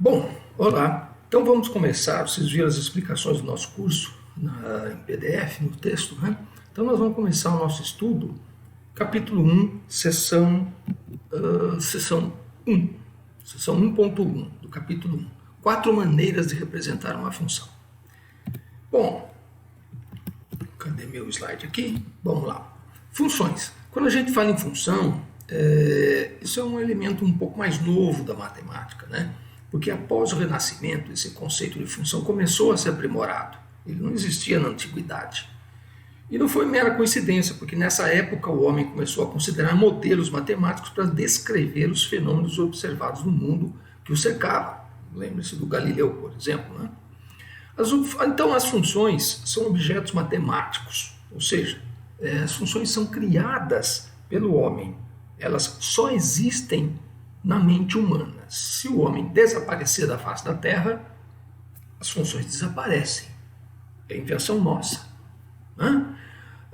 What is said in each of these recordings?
Bom, olá. Então vamos começar. Vocês viram as explicações do nosso curso em PDF, no texto, né? Então nós vamos começar o nosso estudo, capítulo 1, sessão 1, sessão 1.1 do capítulo 1. 4 maneiras de representar uma função. Bom, cadê meu slide aqui? Vamos lá. Funções. Quando a gente fala em função, isso é um elemento um pouco mais novo da matemática, né? Porque após o Renascimento, esse conceito de função começou a ser aprimorado. Ele não existia na antiguidade. E não foi mera coincidência, porque nessa época o homem começou a considerar modelos matemáticos para descrever os fenômenos observados no mundo que o cercava. Lembre-se do Galileu, por exemplo, né? Então as funções são objetos matemáticos, ou seja, as funções são criadas pelo homem. Elas só existem na mente humana. Se o homem desaparecer da face da Terra, as funções desaparecem. É invenção nossa, né?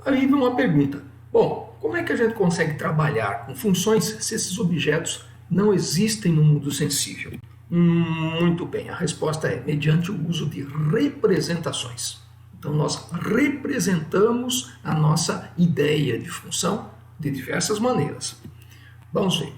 Aí vem uma pergunta. Bom, como é que a gente consegue trabalhar com funções se esses objetos não existem no mundo sensível? Muito bem, a resposta é mediante o uso de representações. Então nós representamos a nossa ideia de função de diversas maneiras. Vamos ver.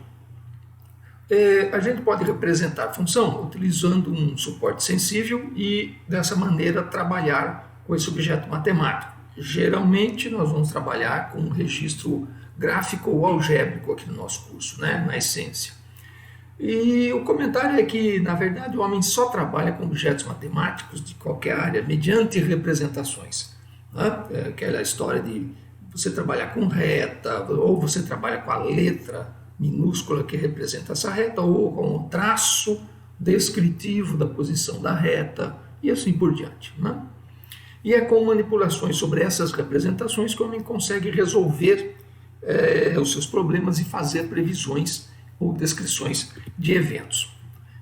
A gente pode representar a função utilizando um suporte sensível e, dessa maneira, trabalhar com esse objeto matemático. Geralmente, nós vamos trabalhar com um registro gráfico ou algébrico aqui no nosso curso, né? Na essência. E o comentário é que, na verdade, o homem só trabalha com objetos matemáticos de qualquer área mediante representações, né? Aquela história de você trabalhar com reta, ou você trabalha com a letra minúscula que representa essa reta, ou com o traço descritivo da posição da reta, e assim por diante, né? E é com manipulações sobre essas representações que o homem consegue resolver os seus problemas e fazer previsões ou descrições de eventos.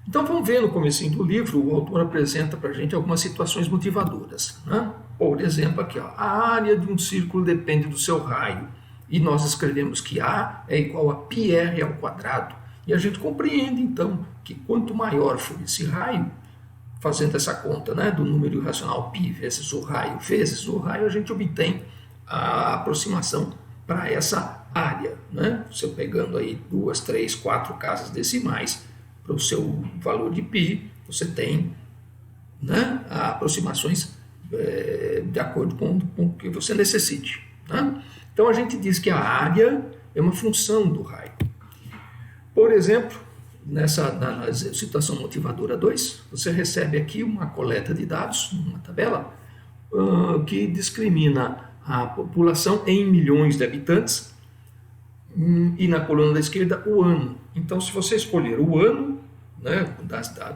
Então vamos ver no comecinho do livro, o autor apresenta para a gente algumas situações motivadoras, né? Por exemplo, aqui, ó, a área de um círculo depende do seu raio. E nós escrevemos que A é igual a πr ao quadrado. E a gente compreende, então, que quanto maior for esse raio, fazendo essa conta, né, do número irracional π vezes o raio, a gente obtém a aproximação para essa área, né? Você pegando aí 2, 3, 4 casas decimais para o seu valor de π, você tem, né, aproximações de acordo com o que você necessite, né? Então a gente diz que a área é uma função do raio. Por exemplo, na situação motivadora 2, você recebe aqui uma coleta de dados, uma tabela, que discrimina a população em milhões de habitantes e na coluna da esquerda o ano. Então se você escolher o ano, né,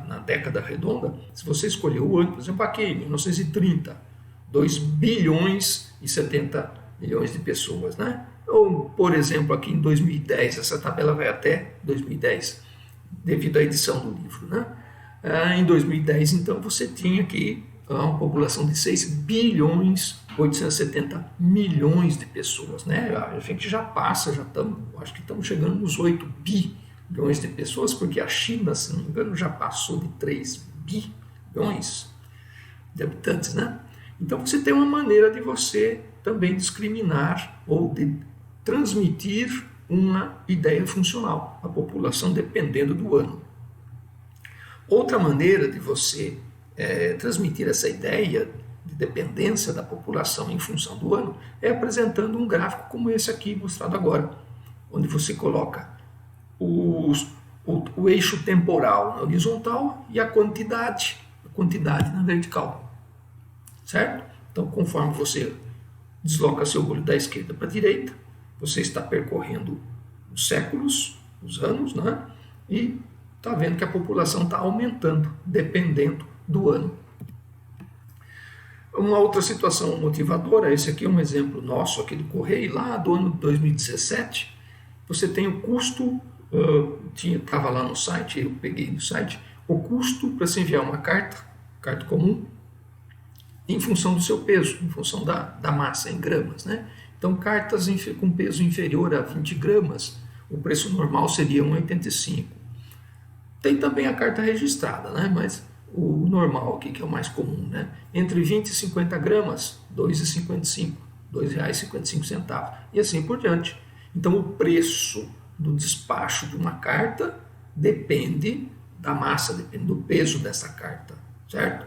na década redonda, se você escolher o ano, por exemplo, aqui em 1930, 2 bilhões e 70 milhões de pessoas, né? Ou, por exemplo, aqui em 2010, essa tabela vai até 2010, devido à edição do livro, né? Em 2010, então, você tinha aqui uma população de 6 bilhões 870 milhões de pessoas, né? A gente já passa, acho que estamos chegando nos 8 bilhões de pessoas, porque a China, se não me engano, já passou de 3 bilhões de habitantes, né? Então, você tem uma maneira de você também discriminar ou de transmitir uma ideia funcional, a população dependendo do ano. Outra maneira de você transmitir essa ideia de dependência da população em função do ano é apresentando um gráfico como esse aqui mostrado agora, onde você coloca o eixo temporal na horizontal e a quantidade na vertical, certo? Então, conforme você desloca seu olho da esquerda para a direita, você está percorrendo os séculos, os anos, né? E está vendo que a população está aumentando, dependendo do ano. Uma outra situação motivadora, esse aqui é um exemplo nosso aqui do Correio, lá do ano 2017, você tem o custo, estava lá no site, eu peguei no site, o custo para se enviar uma carta comum, em função do seu peso, em função da massa em gramas, né? Então, cartas com peso inferior a 20 gramas, o preço normal seria 1,85. Tem também a carta registrada, né? Mas o normal aqui, que é o mais comum, né? Entre 20 e 50 gramas, R$ 2,55, R$ 2,55, e assim por diante. Então, o preço do despacho de uma carta depende da massa, depende do peso dessa carta, certo?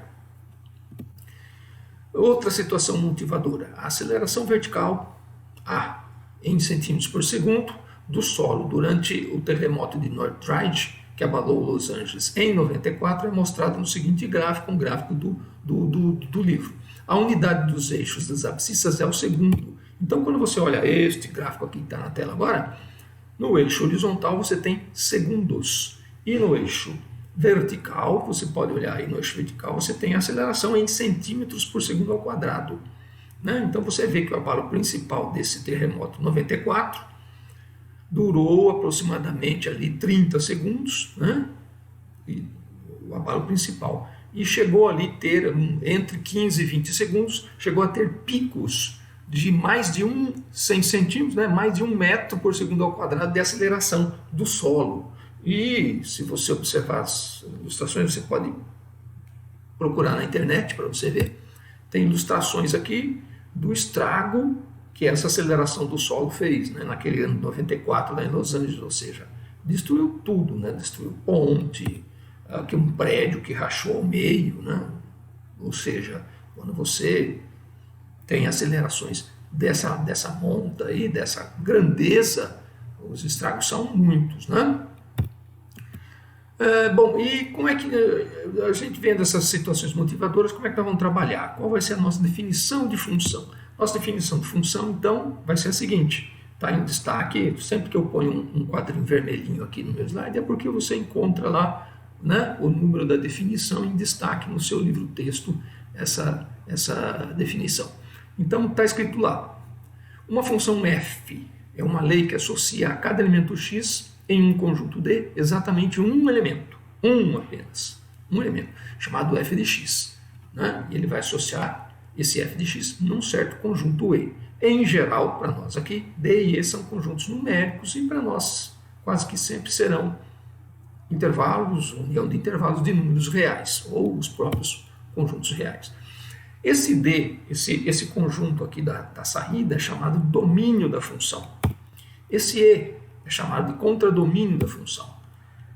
Outra situação motivadora, a aceleração vertical A, em centímetros por segundo, do solo durante o terremoto de Northridge, que abalou Los Angeles em 94, é mostrado no seguinte gráfico, um gráfico do livro. A unidade dos eixos das abscissas é o segundo. Então, quando você olha este gráfico aqui que está na tela agora, no eixo horizontal você tem segundos, e no eixo vertical, você pode olhar aí no eixo vertical, você tem a aceleração em centímetros por segundo ao quadrado, né? Então você vê que o abalo principal desse terremoto 94 durou aproximadamente ali 30 segundos, né? E o abalo principal, e chegou ali a ter entre 15 e 20 segundos, chegou a ter picos de mais de 100 centímetros, né? Mais de 1 metro por segundo ao quadrado de aceleração do solo. E se você observar as ilustrações, você pode procurar na internet para você ver. Tem ilustrações aqui do estrago que essa aceleração do solo fez, né, naquele ano de 94 lá em Los Angeles, ou seja, destruiu tudo, né, destruiu ponte, aqui um prédio que rachou ao meio, né, ou seja, quando você tem acelerações dessa monta aí, dessa grandeza, os estragos são muitos, né? Bom, e como é que a gente vendo essas situações motivadoras, como é que nós vamos trabalhar? Qual vai ser a nossa definição de função? Nossa definição de função, então, vai ser a seguinte, está em destaque, sempre que eu ponho um quadrinho vermelhinho aqui no meu slide, é porque você encontra lá, né, o número da definição em destaque no seu livro-texto, essa definição. Então, está escrito lá, uma função f é uma lei que associa a cada elemento x em um conjunto D exatamente um elemento, apenas, um elemento, chamado f de x, né? E ele vai associar esse f de x num certo conjunto E. Em geral, para nós aqui, D e E são conjuntos numéricos e para nós quase que sempre serão intervalos, união de intervalos de números reais, ou os próprios conjuntos reais. Esse D, esse conjunto aqui da saída é chamado domínio da função. Esse E é chamado de contradomínio da função.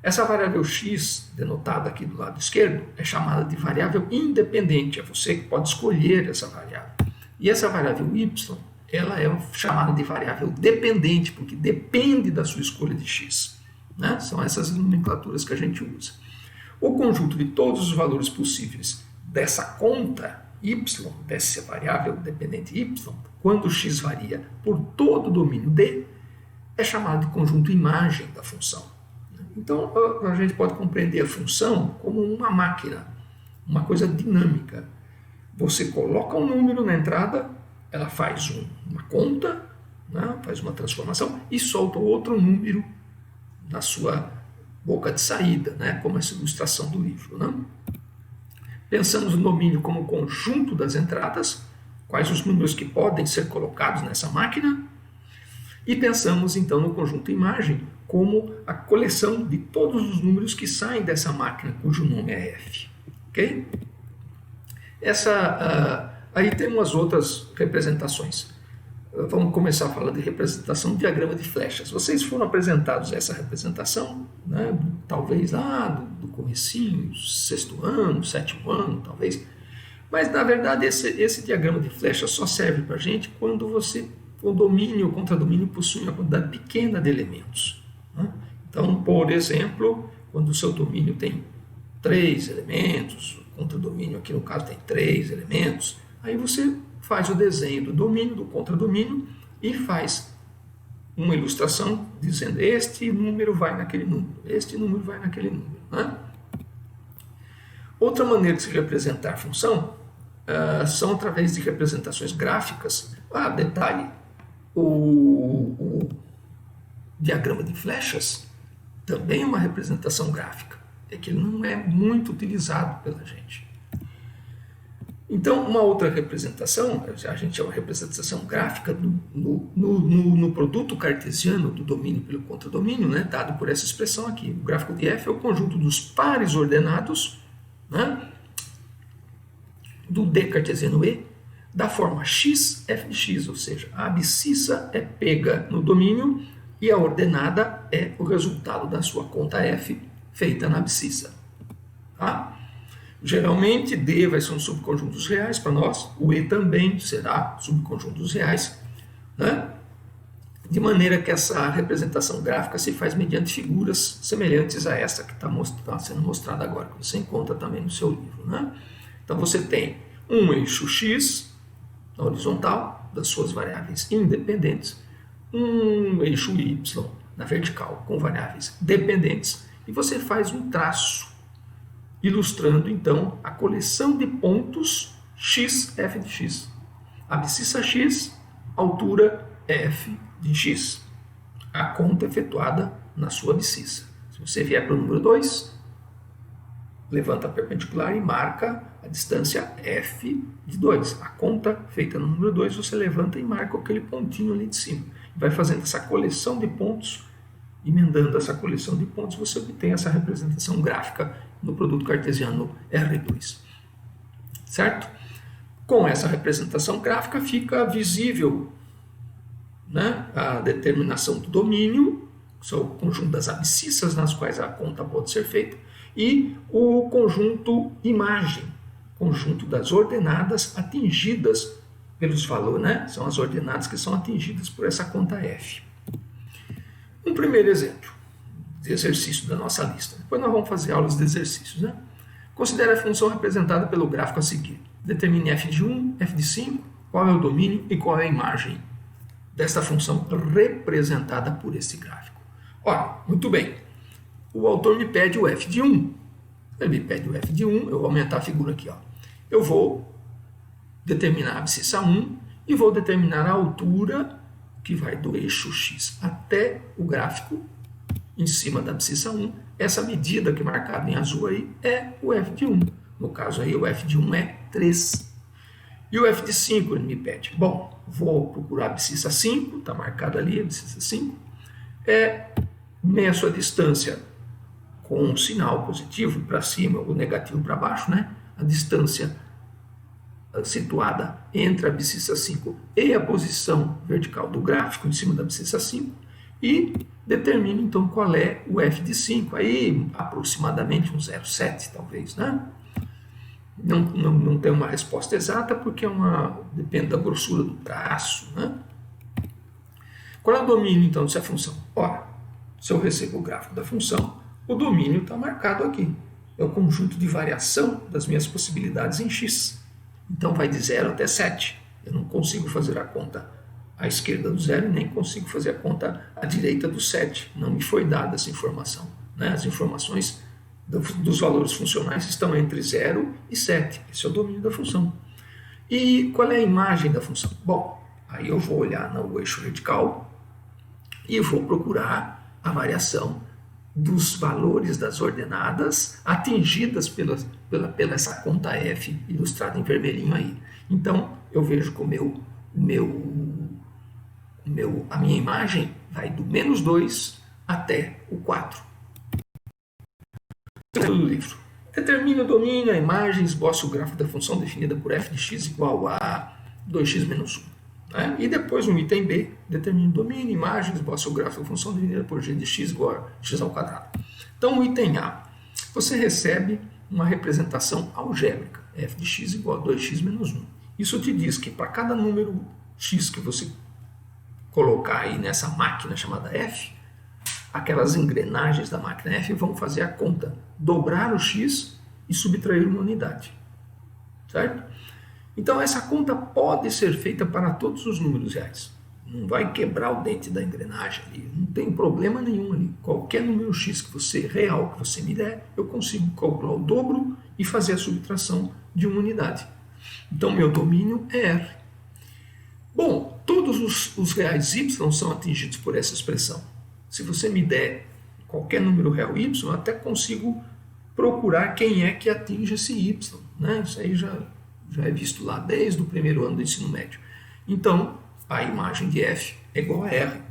Essa variável x, denotada aqui do lado esquerdo, é chamada de variável independente. É você que pode escolher essa variável. E essa variável y, ela é chamada de variável dependente, porque depende da sua escolha de x, né? São essas nomenclaturas que a gente usa. O conjunto de todos os valores possíveis dessa conta y, dessa variável dependente y, quando x varia por todo o domínio D, é chamado de conjunto imagem da função. Então, a gente pode compreender a função como uma máquina, uma coisa dinâmica. Você coloca um número na entrada, ela faz uma conta, né, faz uma transformação e solta outro número na sua boca de saída, né, como essa ilustração do livro, né? Pensamos no domínio como conjunto das entradas, quais os números que podem ser colocados nessa máquina, e pensamos então no conjunto imagem como a coleção de todos os números que saem dessa máquina, cujo nome é f. Ok? Aí tem umas outras representações. Vamos começar a falar de representação de diagrama de flechas. Vocês foram apresentados a essa representação, né, talvez lá do comecinho, sexto ano, sétimo ano, talvez. Mas, na verdade, esse diagrama de flechas só serve para a gente quando o domínio ou contradomínio possui uma quantidade pequena de elementos, né? Então, por exemplo, quando o seu domínio tem 3 elementos, o contradomínio aqui no caso tem 3 elementos, aí você faz o desenho do domínio, do contradomínio e faz uma ilustração dizendo este número vai naquele número, este número vai naquele número, né? Outra maneira de se representar a função são através de representações gráficas. Detalhe, o diagrama de flechas também é uma representação gráfica, é que ele não é muito utilizado pela gente. Então, uma outra representação, a gente chama de representação gráfica no produto cartesiano do domínio pelo contradomínio, né, dado por essa expressão aqui. O gráfico de f é o conjunto dos pares ordenados, né, do D cartesiano E, da forma x, f de x, ou seja, a abscissa é pega no domínio e a ordenada é o resultado da sua conta f feita na abscissa. Tá? Geralmente, D vai ser um subconjunto dos reais para nós, o E também será subconjunto dos reais, né? De maneira que essa representação gráfica se faz mediante figuras semelhantes a essa que está sendo mostrada agora, que você encontra também no seu livro. Né? Então, você tem um eixo x na horizontal, das suas variáveis independentes, um eixo y na vertical, com variáveis dependentes, e você faz um traço ilustrando, então, a coleção de pontos x, f de x. Abscissa x, altura f de x. A conta efetuada na sua abscissa. Se você vier para o número 2, levanta a perpendicular e marca a distância f de 2. A conta feita no número 2, você levanta e marca aquele pontinho ali de cima. Vai fazendo essa coleção de pontos, emendando essa coleção de pontos, você obtém essa representação gráfica no produto cartesiano R2. Certo? Com essa representação gráfica fica visível, né, a determinação do domínio, que é o conjunto das abscissas nas quais a conta pode ser feita, e o conjunto imagem, conjunto das ordenadas atingidas pelos valores, né? São as ordenadas que são atingidas por essa conta f. Um primeiro exemplo de exercício da nossa lista. Depois nós vamos fazer aulas de exercícios. Né? Considere a função representada pelo gráfico a seguir. Determine f de 1, f de 5, qual é o domínio e qual é a imagem desta função representada por esse gráfico. Ora, muito bem. O autor me pede o f de 1. Ele me pede o f de 1, eu vou aumentar a figura aqui. Ó. Eu vou determinar a abscissa 1 e vou determinar a altura que vai do eixo x até o gráfico em cima da abscissa 1. Essa medida que é marcada em azul aí é o f de 1. No caso aí, o f de 1 é 3. E o f de 5 ele me pede. Bom, vou procurar a abscissa 5, está marcado ali a abscissa 5. Meço a distância com um sinal positivo para cima ou negativo para baixo, né? A distância situada entre a abscissa 5 e a posição vertical do gráfico em cima da abscissa 5 e determino então qual é o f de 5, aí aproximadamente um 0,7 talvez, né? Não tem uma resposta exata porque depende da grossura do traço, né? Qual é o domínio então dessa função? Ora, se eu recebo o gráfico da função, o domínio está marcado aqui. É o conjunto de variação das minhas possibilidades em x. Então vai de 0 até 7. Eu não consigo fazer a conta à esquerda do 0 e nem consigo fazer a conta à direita do 7. Não me foi dada essa informação. Né? As informações dos valores funcionais estão entre 0 e 7. Esse é o domínio da função. E qual é a imagem da função? Bom, aí eu vou olhar no eixo vertical e vou procurar a variação dos valores das ordenadas atingidas pela essa conta f ilustrada em vermelhinho aí. Então, eu vejo que a minha imagem vai do menos 2 até o 4. Do livro. Determine o domínio, a imagem, esboce o gráfico da função definida por f de x igual a 2x menos 1. Né? E depois, no item B, determine o domínio, imagem, esboce o gráfico da função definida por g de x igual a x ao quadrado. Então, no item A, você recebe uma representação algébrica, f de x igual a 2x menos 1. Isso te diz que para cada número x que você colocar aí nessa máquina chamada f, aquelas engrenagens da máquina f vão fazer a conta, dobrar o x e subtrair uma unidade. Certo? Então, essa conta pode ser feita para todos os números reais. Não vai quebrar o dente da engrenagem ali, não tem problema nenhum ali. Qualquer número x real que você me der, eu consigo calcular o dobro e fazer a subtração de uma unidade. Então, meu domínio é R. Bom, todos os reais y são atingidos por essa expressão. Se você me der qualquer número real y, eu até consigo procurar quem é que atinge esse y. Né? Isso aí já é visto lá desde o primeiro ano do ensino médio. Então, a imagem de f é igual a r.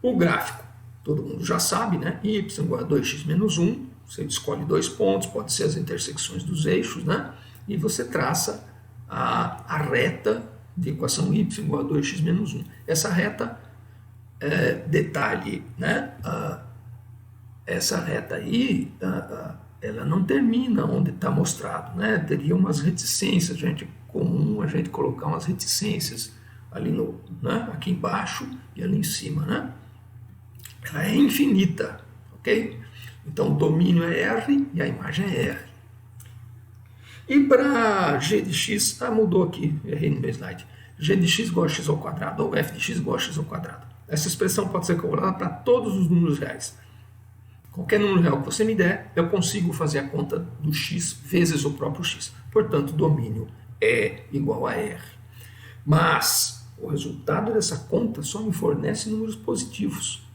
O gráfico, todo mundo já sabe, né? Y igual a 2x menos 1. Você escolhe 2 pontos, pode ser as intersecções dos eixos, né? E você traça a reta de equação y igual a 2x menos 1. Essa reta, detalhe, né? Essa reta aí, ela não termina onde está mostrado, né? Teria umas reticências, comum a gente colocar umas reticências ali né? Aqui embaixo e ali em cima, né? Ela é infinita, ok? Então o domínio é R e a imagem é R. E para g de x, mudou aqui, errei no meu slide. G de x igual a x ao quadrado, ou f de x igual a x ao quadrado. Essa expressão pode ser calculada para todos os números reais. Qualquer número real que você me der, eu consigo fazer a conta do x vezes o próprio x. Portanto, o domínio é igual a R. Mas o resultado dessa conta só me fornece números positivos.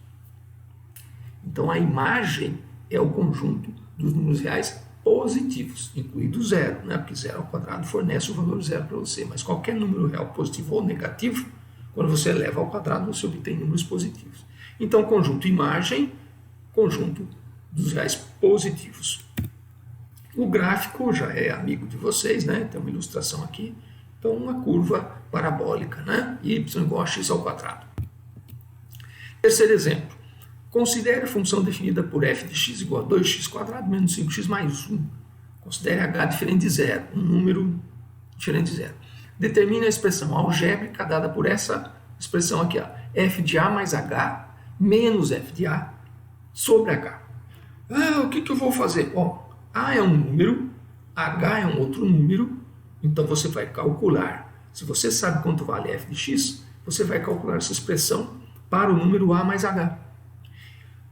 Então, a imagem é o conjunto dos números reais positivos, incluído zero, né? Porque zero ao quadrado fornece o valor zero para você. Mas qualquer número real positivo ou negativo, quando você eleva ao quadrado, você obtém números positivos. Então, conjunto imagem, conjunto dos reais positivos. O gráfico já é amigo de vocês, né? Tem uma ilustração aqui. Então, uma curva parabólica, né? Y igual a x ao quadrado. Terceiro exemplo. Considere a função definida por f de x igual a 2x quadrado menos 5x mais 1. Considere h diferente de zero, um número diferente de zero. Determine a expressão algébrica dada por essa expressão aqui, ó, f de a mais h menos f de a sobre h. O que eu vou fazer? A é um número, h é um outro número, então você vai calcular. Se você sabe quanto vale f de x, você vai calcular essa expressão para o número a mais h.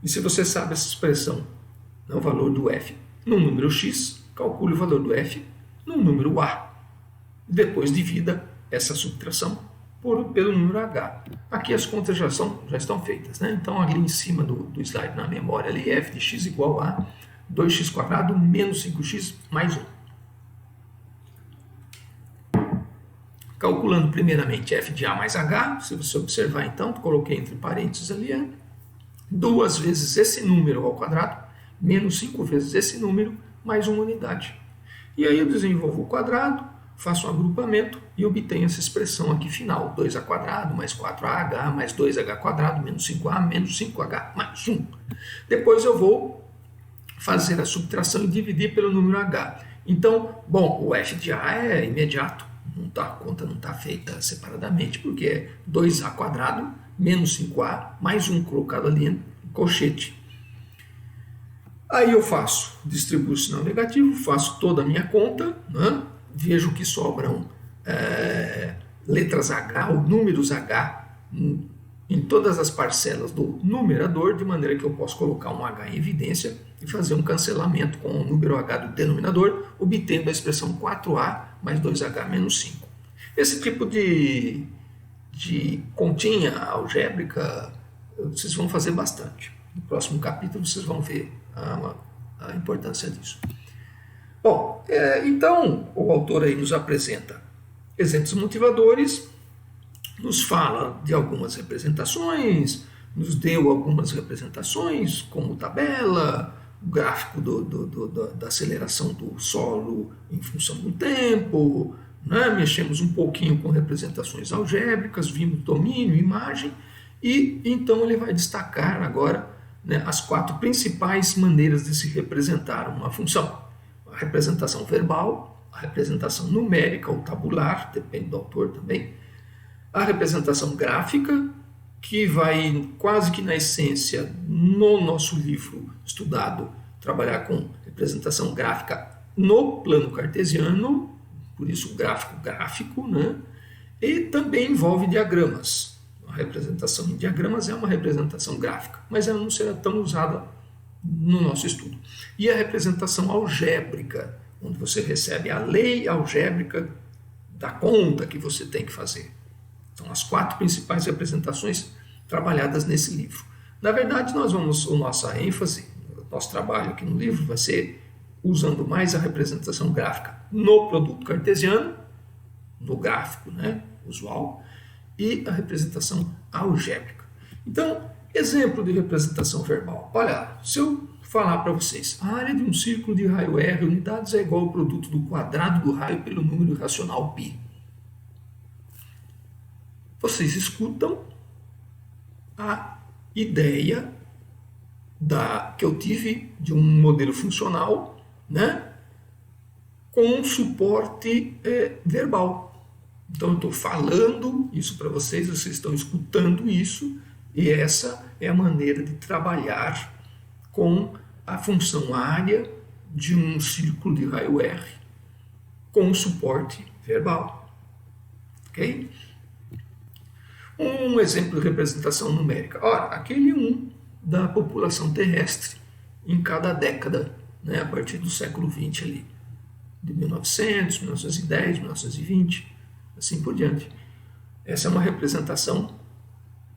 E se você sabe essa expressão, o valor do f no número x, calcule o valor do f no número a. Depois divida essa subtração pelo número h. Aqui as contas já estão feitas, né? Então ali em cima do slide na memória, ali, f de x igual a 2x quadrado menos 5x mais 1. Calculando primeiramente f de a mais h, se você observar então, coloquei entre parênteses ali, 2 vezes esse número ao quadrado, menos 5 vezes esse número, mais uma unidade. E aí eu desenvolvo o quadrado, faço um agrupamento e obtenho essa expressão aqui final, 2a quadrado mais 4ah mais 2h quadrado menos 5a menos 5h mais 1. Depois eu vou fazer a subtração e dividir pelo número h. Então, o f de a é imediato, a conta não está feita separadamente, porque é 2a quadrado menos 5a mais 1 colocado ali em colchete. Aí eu distribuo o sinal negativo, faço toda a minha conta, né? Vejo que sobram letras H ou números H em todas as parcelas do numerador, de maneira que eu posso colocar um H em evidência e fazer um cancelamento com o número H do denominador, obtendo a expressão 4A mais 2H menos 5. Esse tipo de continha algébrica vocês vão fazer bastante. No próximo capítulo vocês vão ver a importância disso. Então o autor aí nos apresenta exemplos motivadores, nos fala de algumas representações, nos deu algumas representações como tabela, o gráfico da aceleração do solo em função do tempo, né? Mexemos um pouquinho com representações algébricas, vimos domínio, imagem, e então ele vai destacar agora, né, as 4 principais maneiras de se representar uma função. A representação verbal, a representação numérica ou tabular, depende do autor também, a representação gráfica, que vai quase que na essência, no nosso livro estudado, trabalhar com representação gráfica no plano cartesiano, por isso o gráfico, né? E também envolve diagramas. A representação em diagramas é uma representação gráfica, mas ela não será tão usada no nosso estudo. E a representação algébrica, onde você recebe a lei algébrica da conta que você tem que fazer. São as 4 principais representações trabalhadas nesse livro. Na verdade, nossa ênfase, nosso trabalho aqui no livro vai ser usando mais a representação gráfica no produto cartesiano, no gráfico, né, usual, e a representação algébrica. Então, exemplo de representação verbal. Olha, se eu falar para vocês, a área de um círculo de raio R unidades é igual ao produto do quadrado do raio pelo número irracional π. Vocês escutam a ideia que eu tive de um modelo funcional, né, com suporte verbal. Então eu estou falando isso para vocês, vocês estão escutando isso, e essa é a maneira de trabalhar com a função área de um círculo de raio R com suporte verbal. Ok? Um exemplo de representação numérica. Ora, aquele 1 da população terrestre em cada década, né, a partir do século XX ali, de 1900, 1910, 1920, assim por diante. Essa é uma representação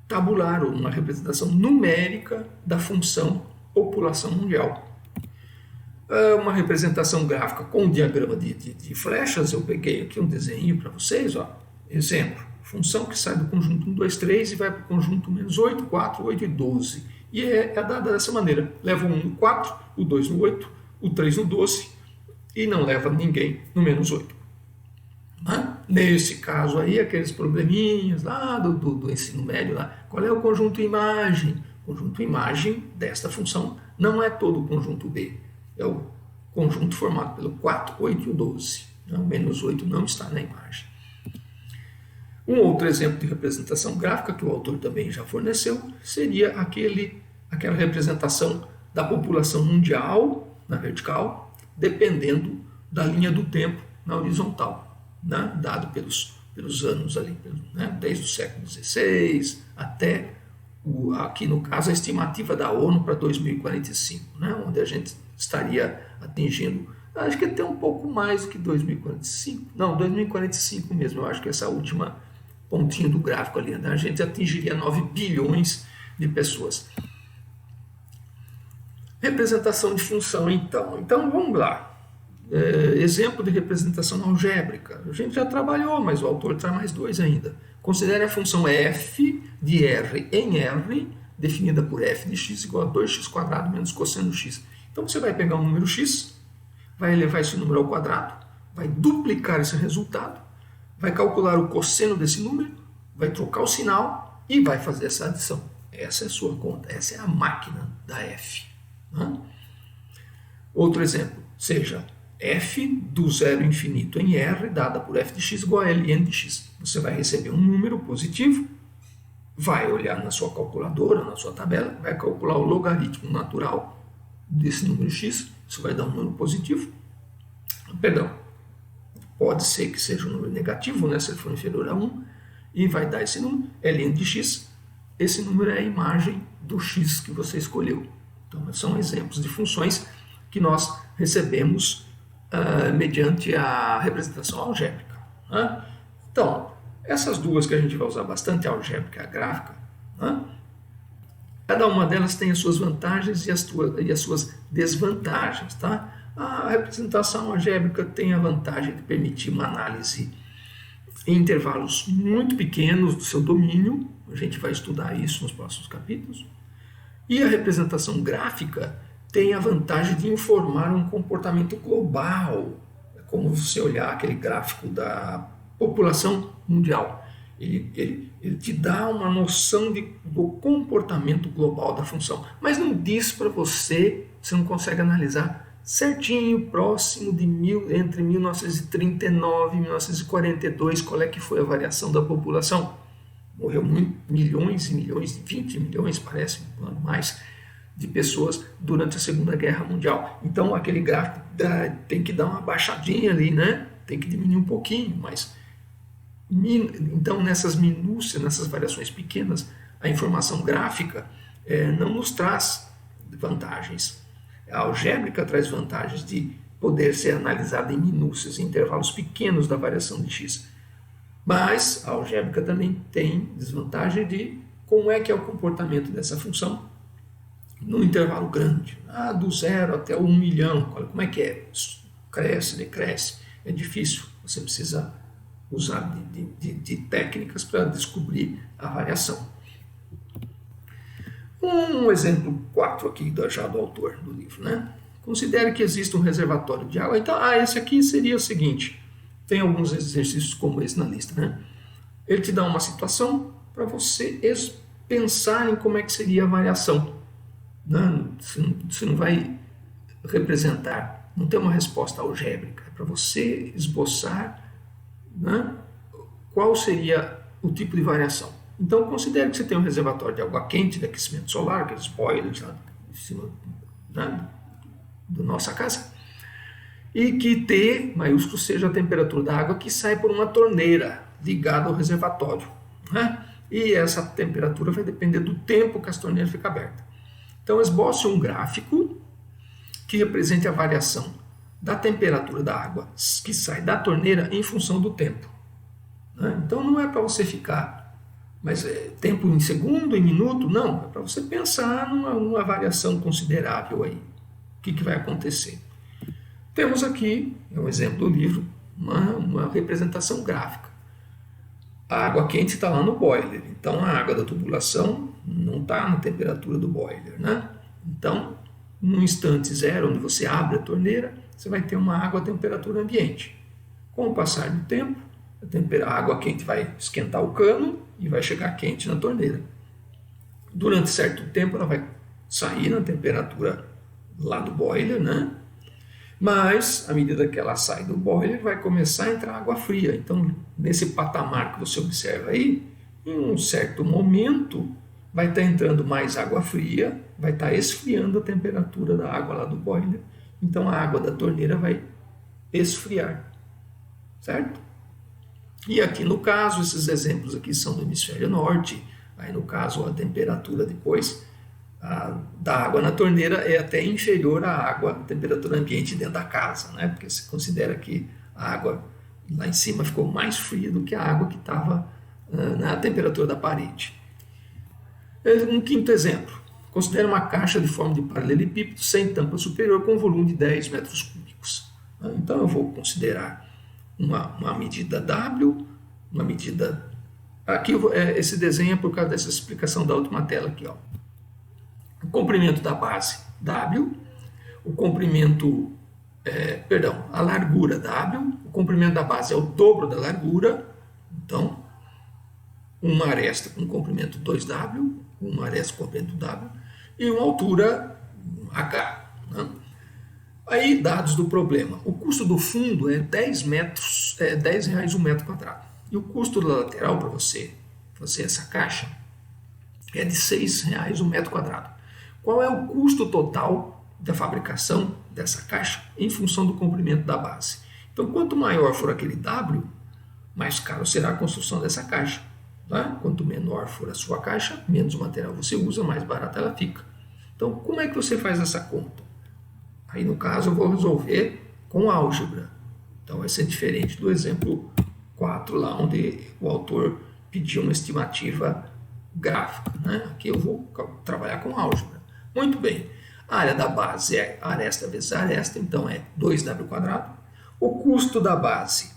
tabular, ou uma representação numérica da função população mundial. Uma representação gráfica com um diagrama de flechas, eu peguei aqui um desenho para vocês, ó. Exemplo, função que sai do conjunto 1, 2, 3 e vai para o conjunto menos 8, 4, 8 e 12. E é dada dessa maneira, leva o 1 no 4, o 2 no 8, o 3 no 12 e não leva ninguém no menos 8. Nesse caso aí, aqueles probleminhas lá do ensino médio, lá, qual é o conjunto imagem? O conjunto imagem desta função não é todo o conjunto B, é o conjunto formado pelo 4, 8 e o 12. O menos 8 não está na imagem. Um outro exemplo de representação gráfica que o autor também já forneceu seria aquela representação da população mundial na vertical, dependendo da linha do tempo na horizontal, né? Dado pelos anos ali, né? Desde o século XVI até, aqui no caso, a estimativa da ONU para 2045, né? Onde a gente estaria atingindo, acho que até um pouco mais do que 2045, não, 2045 mesmo, eu acho que essa última pontinho do gráfico ali, né? A gente atingiria 9 bilhões de pessoas. Representação de função, então vamos lá. Exemplo de representação algébrica. A gente já trabalhou, mas o autor traz mais dois ainda. Considere a função f de r em r, definida por f de x igual a 2x² menos cosseno x. Então você vai pegar um número x, vai elevar esse número ao quadrado, vai duplicar esse resultado, vai calcular o cosseno desse número, vai trocar o sinal e vai fazer essa adição. Essa é a sua conta, essa é a máquina da f. Né? Outro exemplo, seja f do zero infinito em r, dada por f de x igual a ln de x. Você vai receber um número positivo, vai olhar na sua calculadora, na sua tabela, vai calcular o logaritmo natural desse número x, isso vai dar um número positivo. Perdão, pode ser que seja um número negativo, né, se ele for inferior a 1, e vai dar esse número, ln de x. Esse número é a imagem do x que você escolheu. Então, são exemplos de funções que nós recebemos mediante a representação algébrica. Né? Então, essas duas que a gente vai usar bastante, a algébrica e a gráfica, né? Cada uma delas tem as suas vantagens e as suas desvantagens. Tá? A representação algébrica tem a vantagem de permitir uma análise em intervalos muito pequenos do seu domínio. A gente vai estudar isso nos próximos capítulos. E a representação gráfica tem a vantagem de informar um comportamento global. É como você olhar aquele gráfico da população mundial. Ele te dá uma noção do comportamento global da função, mas não diz para você não consegue analisar certinho, próximo de entre 1939 e 1942, qual é que foi a variação da população. Morreu milhões e milhões, 20 milhões, parece, mais, de pessoas durante a Segunda Guerra Mundial. Então, aquele gráfico tem que dar uma baixadinha ali, né? Tem que diminuir um pouquinho, mas... Então, nessas minúcias, nessas variações pequenas, a informação gráfica não nos traz vantagens. A algébrica traz vantagens de poder ser analisada em minúcias, em intervalos pequenos da variação de x. Mas a algébrica também tem desvantagem de como é que é o comportamento dessa função num intervalo grande, do 0 até 1 milhão, como é que é? Cresce, decresce, é difícil, você precisa usar de técnicas para descobrir a variação. Um exemplo 4 aqui já do autor do livro, né? Considere que existe um reservatório de água. Então, esse aqui seria o seguinte, tem alguns exercícios como esse na lista, né? Ele te dá uma situação para você pensar em como é que seria a variação. Né? Você não vai representar, não tem uma resposta algébrica, é para você esboçar, né, qual seria o tipo de variação. Então, considere que você tem um reservatório de água quente, de aquecimento solar, aqueles boilers lá em cima, né, da nossa casa, e que T maiúsculo seja a temperatura da água que sai por uma torneira ligada ao reservatório. Né? E essa temperatura vai depender do tempo que as torneiras ficam abertas. Então, esboce um gráfico que represente a variação da temperatura da água que sai da torneira em função do tempo. Né? Então, não é para você ficar, mas tempo em segundo, em minuto, não. É para você pensar numa variação considerável aí. O que vai acontecer? Temos aqui, é um exemplo do livro, uma representação gráfica. A água quente está lá no boiler, então a água da tubulação não está na temperatura do boiler, né? Então, no instante zero, onde você abre a torneira, você vai ter uma água a temperatura ambiente. Com o passar do tempo, a água quente vai esquentar o cano e vai chegar quente na torneira. Durante certo tempo, ela vai sair na temperatura lá do boiler, né? Mas, à medida que ela sai do boiler, vai começar a entrar água fria. Então, nesse patamar que você observa aí, em um certo momento, vai estar entrando mais água fria, vai estar esfriando a temperatura da água lá do boiler. Então, a água da torneira vai esfriar, certo? E aqui no caso, esses exemplos aqui são do hemisfério norte. Aí, no caso, a temperatura depois da água na torneira é até inferior à água, à temperatura ambiente dentro da casa, né? Porque se considera que a água lá em cima ficou mais fria do que a água que estava na temperatura da parede. Um quinto exemplo. Considere uma caixa de forma de paralelepípedo sem tampa superior com volume de 10 metros cúbicos. Então eu vou considerar uma medida W, uma medida... Aqui esse desenho é por causa dessa explicação da última tela aqui, ó. O comprimento da base W, o comprimento, a largura W, o comprimento da base é o dobro da largura, então uma aresta com comprimento 2W, uma aresta com comprimento W, e uma altura H. Né? Aí, dados do problema. O custo do fundo é 10 reais um metro quadrado. E o custo da lateral para você fazer essa caixa é de 6 reais um metro quadrado. Qual é o custo total da fabricação dessa caixa em função do comprimento da base? Então, quanto maior for aquele W, mais caro será a construção dessa caixa. Tá? Quanto menor for a sua caixa, menos material você usa, mais barata ela fica. Então, como é que você faz essa conta? Aí, no caso, eu vou resolver com álgebra. Então, vai ser diferente do exemplo 4, lá onde o autor pediu uma estimativa gráfica. Né? Aqui eu vou trabalhar com álgebra. Muito bem, a área da base é aresta vezes aresta, então é 2W². O custo da base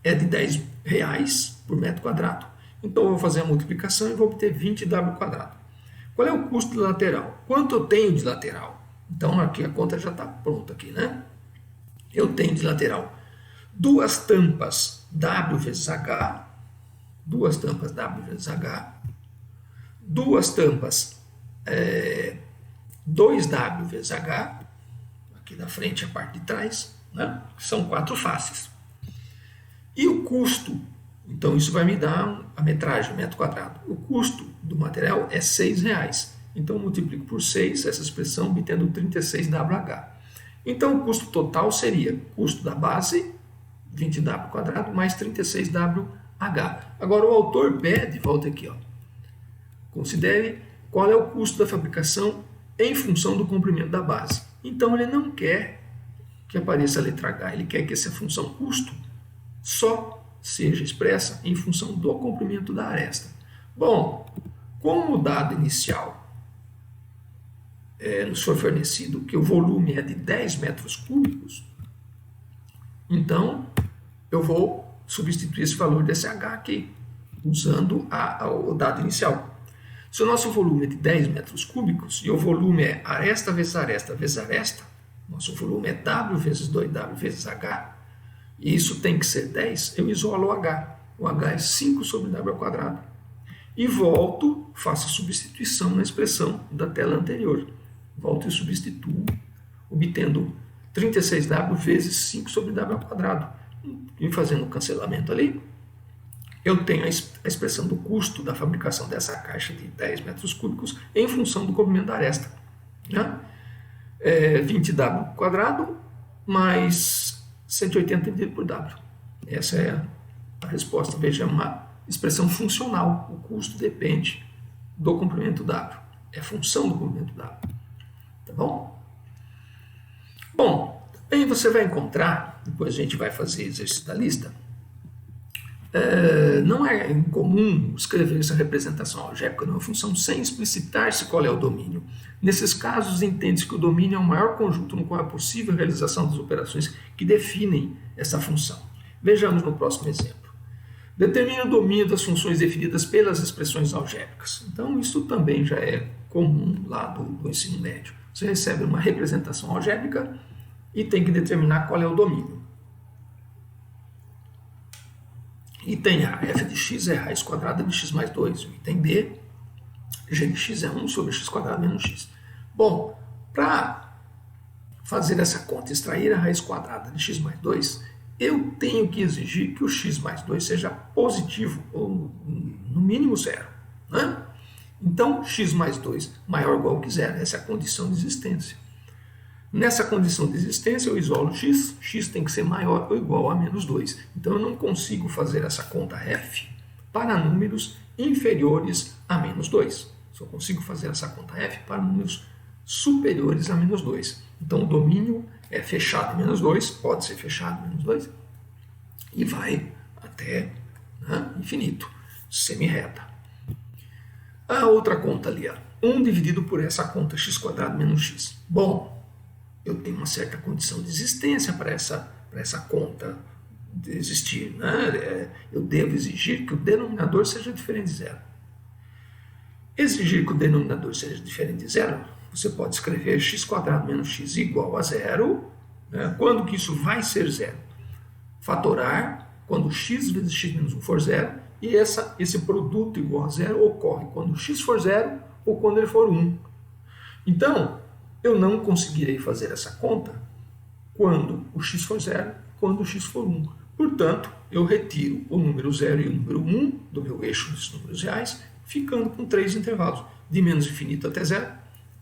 é de 10 reais por metro quadrado. Então eu vou fazer a multiplicação e vou obter 20W². Qual é o custo da lateral? Quanto eu tenho de lateral? Então aqui a conta já está pronta aqui, né? Eu tenho de lateral duas tampas W vezes H, duas tampas 2W vezes H, aqui da frente e a parte de trás, né? São 4 faces. E o custo, então isso vai me dar a metragem, metro quadrado. O custo do material é 6 reais. Então eu multiplico por 6 essa expressão, obtendo 36WH. Então o custo total seria custo da base, 20W² mais 36WH. Agora o autor pede, volta aqui, ó. Considere qual é o custo da fabricação em função do comprimento da base. Então ele não quer que apareça a letra H, ele quer que essa função custo só seja expressa em função do comprimento da aresta. Bom, como o dado inicial nos for fornecido que o volume é de 10 metros cúbicos, então eu vou substituir esse valor desse H aqui, usando o dado inicial. Se o nosso volume é de 10 metros cúbicos e o volume é aresta vezes aresta vezes aresta, nosso volume é W vezes 2W vezes H, e isso tem que ser 10, eu isolo o H. O H é 5 sobre W ao quadrado. E volto, faço a substituição na expressão da tela anterior. Volto e substituo, obtendo 36W vezes 5 sobre W ao quadrado. E fazendo o cancelamento ali, eu tenho a expressão do custo da fabricação dessa caixa de 10 metros cúbicos em função do comprimento da aresta. Né? 20W quadrado mais 180 dividido por W. Essa é a resposta. Veja, é uma expressão funcional. O custo depende do comprimento W. É função do comprimento W. Tá bom? Bom, aí você vai encontrar, depois a gente vai fazer exercício da lista, não é incomum escrever essa representação algébrica numa função sem explicitar-se qual é o domínio. Nesses casos, entende-se que o domínio é o maior conjunto no qual é possível a realização das operações que definem essa função. Vejamos no próximo exemplo. Determina o domínio das funções definidas pelas expressões algébricas. Então, isso também já é comum lá do ensino médio. Você recebe uma representação algébrica e tem que determinar qual é o domínio. Item A, f de x é raiz quadrada de x mais 2. O item B, g de x é 1 sobre x quadrado menos x. Bom, para fazer essa conta, extrair a raiz quadrada de x mais 2, eu tenho que exigir que o x mais 2 seja positivo, ou no mínimo zero. Né? Então, x mais 2 maior ou igual que zero. Essa é a condição de existência. Nessa condição de existência, eu isolo x. X tem que ser maior ou igual a menos 2. Então, eu não consigo fazer essa conta f para números inferiores a menos 2. Só consigo fazer essa conta f para números superiores a menos 2. Então, o domínio é fechado em menos 2, pode ser fechado em menos 2, e vai até infinito, semi-reta. A outra conta ali, 1 dividido por essa conta x quadrado menos x. Bom, eu tenho uma certa condição de existência para essa conta de existir. Né? Eu devo exigir que o denominador seja diferente de zero. Exigir que o denominador seja diferente de zero, você pode escrever x quadrado menos x igual a zero. Né? Quando que isso vai ser zero? Fatorar quando x vezes x menos 1 for zero, e esse produto igual a zero ocorre quando x for zero ou quando ele for 1. Então, eu não conseguirei fazer essa conta quando o x for zero, quando o x for 1. Portanto, eu retiro o número 0 e o número 1 do meu eixo dos números reais, ficando com 3 intervalos, de menos infinito até zero,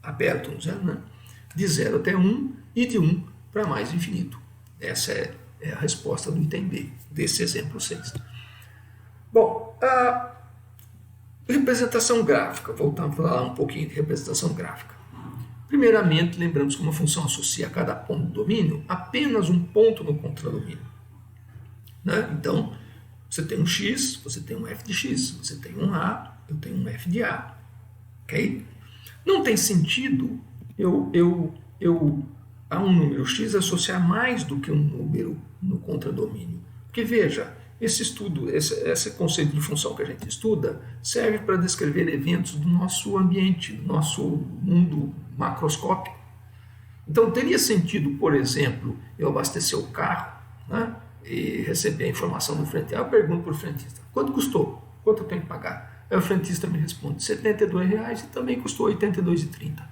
aberto no zero, né? De 0 até 1 e de 1 para mais infinito. Essa é a resposta do item B, desse exemplo 6. Bom, a representação gráfica, voltando a falar um pouquinho de representação gráfica. Primeiramente, lembramos que uma função associa a cada ponto do domínio apenas um ponto no contradomínio. Né? Então, você tem um x, você tem um f de x, você tem um a, eu tenho um f de a. Okay? Não tem sentido a um número x associar mais do que um número no contradomínio. Porque, veja, esse conceito de função que a gente estuda serve para descrever eventos do nosso ambiente, do nosso mundo macroscópico. Então, teria sentido, por exemplo, eu abastecer o carro, né, e receber a informação do frentista. Eu pergunto para o frentista, quanto custou? Quanto eu tenho que pagar? Aí o frentista me responde, R$ 72,00 e também custou R$ 82,30.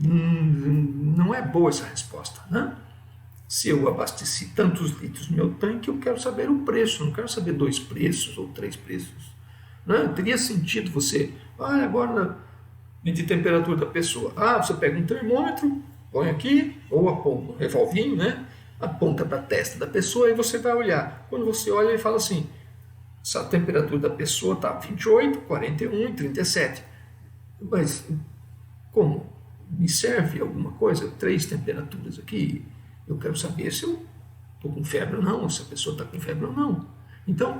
Não é boa essa resposta, né? Se eu abasteci tantos litros no meu tanque, eu quero saber o preço, não quero saber 2 preços ou 3 preços. Né? Teria sentido você, agora medir a temperatura da pessoa. Você pega um termômetro, põe aqui, ou aponta um revolvinho, né? Aponta para a testa da pessoa e você vai olhar. Quando você olha, ele fala assim, a temperatura da pessoa está 28, 41 e 37. Mas como? Me serve alguma coisa? 3 temperaturas aqui? Eu quero saber se eu estou com febre ou não, ou se a pessoa está com febre ou não. Então,